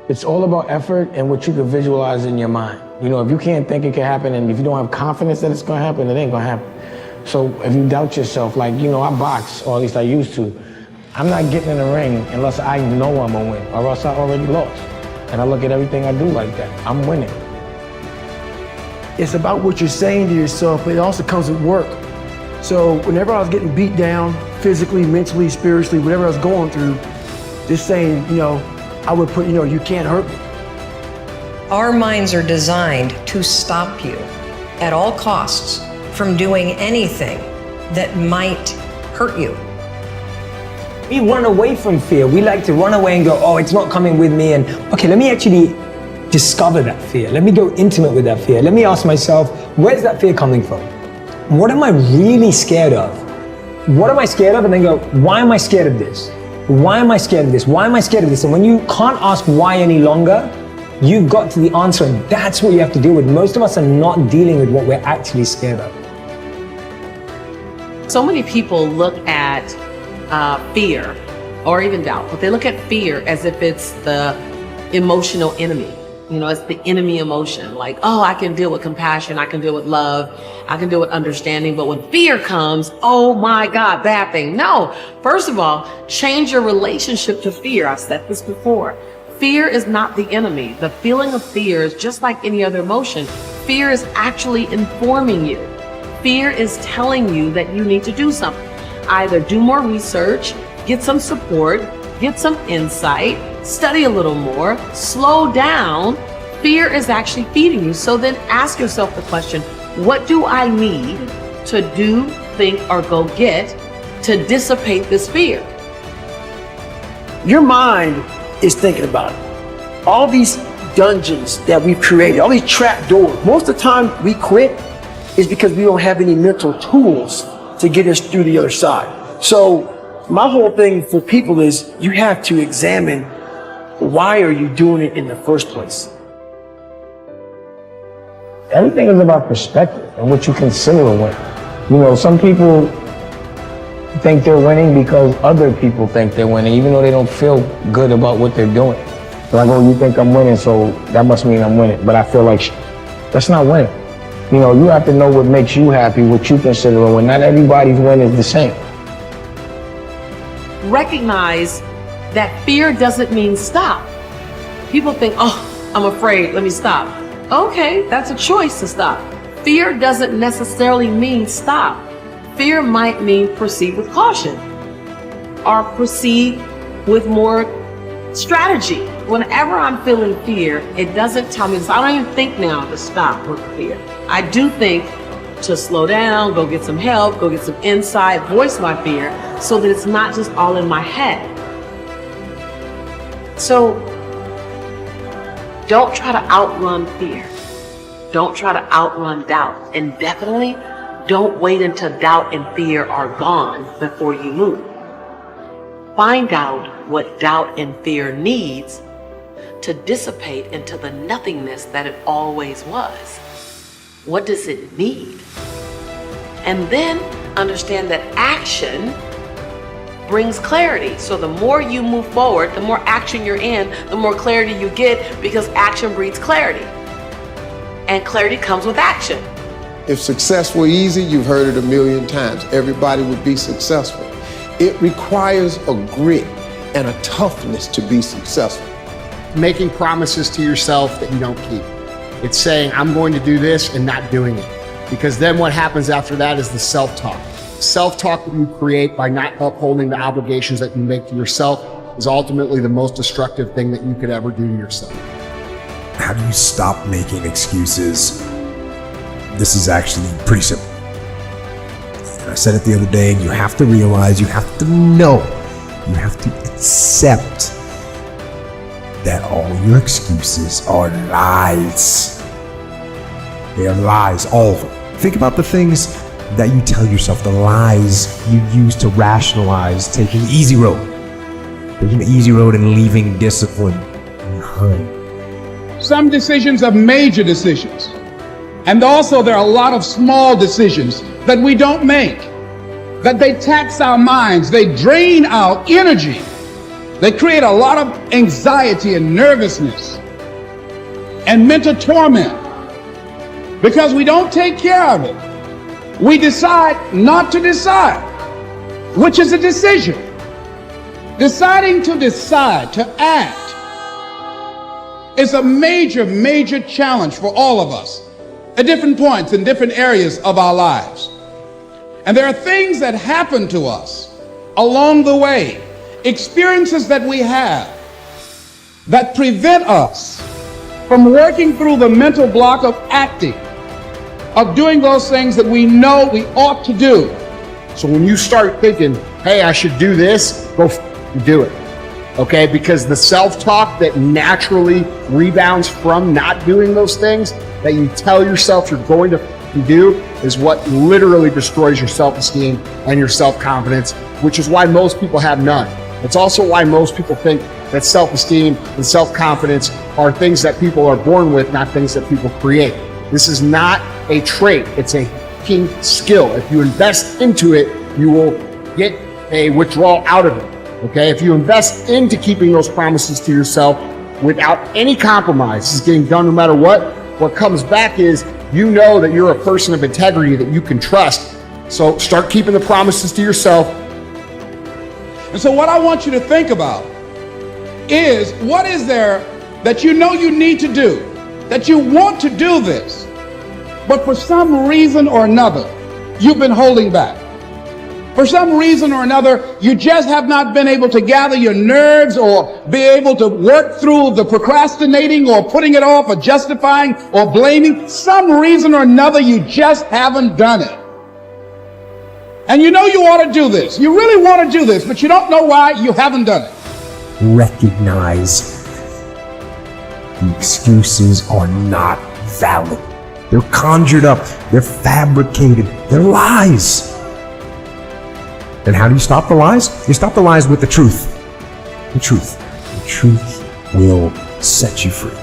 It's all about effort and what you can visualize in your mind. You know, if you can't think it can happen, and if you don't have confidence that it's gonna happen, it ain't gonna happen. So if you doubt yourself, like, you know, I box, or at least I used to. I'm not getting in the ring unless I know I'm gonna win, or else I already lost. And I look at everything I do like that. I'm winning. It's about what you're saying to yourself, but it also comes with work. So whenever I was getting beat down, physically, mentally, spiritually, whatever I was going through, just saying, you know, I would put, you know, you can't hurt me. Our minds are designed to stop you at all costs from doing anything that might hurt you. We run away from fear. We like to run away and go, oh, it's not coming with me. And okay, let me actually discover that fear. Let me go intimate with that fear. Let me ask myself, where's that fear coming from? What am I really scared of? What am I scared of? And then go, why am I scared of this? Why am I scared of this? Why am I scared of this? And when you can't ask why any longer, you've got to the answer, and that's what you have to deal with. Most of us are not dealing with what we're actually scared of. So many people look at fear or even doubt, but they look at fear as if it's the emotional enemy. You know, it's the enemy emotion. Like, oh, I can deal with compassion, I can deal with love, I can deal with understanding. But when fear comes, oh my God, bad thing. No, first of all, change your relationship to fear. I've said this before. Fear is not the enemy. The feeling of fear is just like any other emotion. Fear is actually informing you. Fear is telling you that you need to do something. Either do more research, get some support, get some insight, study a little more, slow down. Fear is actually feeding you. So then ask yourself the question, what do I need to do, think, or go get to dissipate this fear? Your mind is thinking about it. All these dungeons that we've created, all these trap doors, most of the time we quit is because we don't have any mental tools to get us through the other side. So my whole thing for people is you have to examine, why are you doing it in the first place? Everything is about perspective and what you consider a win. You know, some people think they're winning because other people think they're winning, even though they don't feel good about what they're doing. They're like, oh, you think I'm winning, so that must mean I'm winning. But I feel like that's not winning. You know, you have to know what makes you happy, what you consider a win. Not everybody's win is the same. Recognize that fear doesn't mean stop. People think, oh, I'm afraid, let me stop. Okay, that's a choice to stop. Fear doesn't necessarily mean stop. Fear might mean proceed with caution or proceed with more strategy. Whenever I'm feeling fear, it doesn't tell me this. I don't even think now to stop with fear. I do think to slow down, go get some help, go get some insight, voice my fear so that it's not just all in my head. So don't try to outrun fear. Don't try to outrun doubt. And definitely don't wait until doubt and fear are gone before you move. Find out what doubt and fear needs to dissipate into the nothingness that it always was. What does it need? And then understand that action brings clarity. So the more you move forward, the more action you're in, the more clarity you get, because action breeds clarity. And clarity comes with action. If success were easy, you've heard it a million times. Everybody would be successful. It requires a grit and a toughness to be successful. Making promises to yourself that you don't keep. It's saying, I'm going to do this and not doing it. Because then what happens after that is the self-talk. Self-talk that you create by not upholding the obligations that you make to yourself is ultimately the most destructive thing that you could ever do to yourself. How do you stop making excuses? This is actually pretty simple. I said it the other day, and you have to realize, you have to know, you have to accept that all your excuses are lies. They are lies, all of them. Think about the things that you tell yourself, the lies you use to rationalize taking the easy road. Taking the easy road and leaving discipline behind. Some decisions are major decisions. And also there are a lot of small decisions that we don't make, that they tax our minds, they drain our energy. They create a lot of anxiety and nervousness and mental torment because we don't take care of it. We decide not to decide, which is a decision. Deciding to decide, to act, is a major, major challenge for all of us at different points in different areas of our lives. And there are things that happen to us along the way, experiences that we have that prevent us from working through the mental block of acting, of doing those things that we know we ought to do. So when you start thinking, hey, I should do this, go do it. Okay? Because the self-talk that naturally rebounds from not doing those things that you tell yourself you're going to do is what literally destroys your self-esteem and your self-confidence, which is why most people have none. It's also why most people think that self-esteem and self-confidence are things that people are born with, not things that people create. This is not a trait, it's a key skill. If you invest into it, you will get a withdrawal out of it. Okay, if you invest into keeping those promises to yourself without any compromise, this is getting done no matter what comes back is you know that you're a person of integrity that you can trust. So start keeping the promises to yourself. And so what I want you to think about is, what is there that you know you need to do, that you want to do this, but for some reason or another, you've been holding back. For some reason or another, you just have not been able to gather your nerves or be able to work through the procrastinating or putting it off or justifying or blaming. Some reason or another, you just haven't done it. And you know you ought to do this. You really want to do this, but you don't know why you haven't done it. Recognize the excuses are not valid. They're conjured up. They're fabricated. They're lies. And how do you stop the lies? You stop the lies with the truth. The truth. The truth will set you free.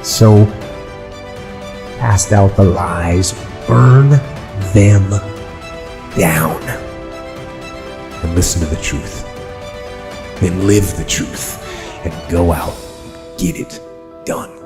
So, cast out the lies, burn them down, and listen to the truth. Then live the truth and go out and get it done.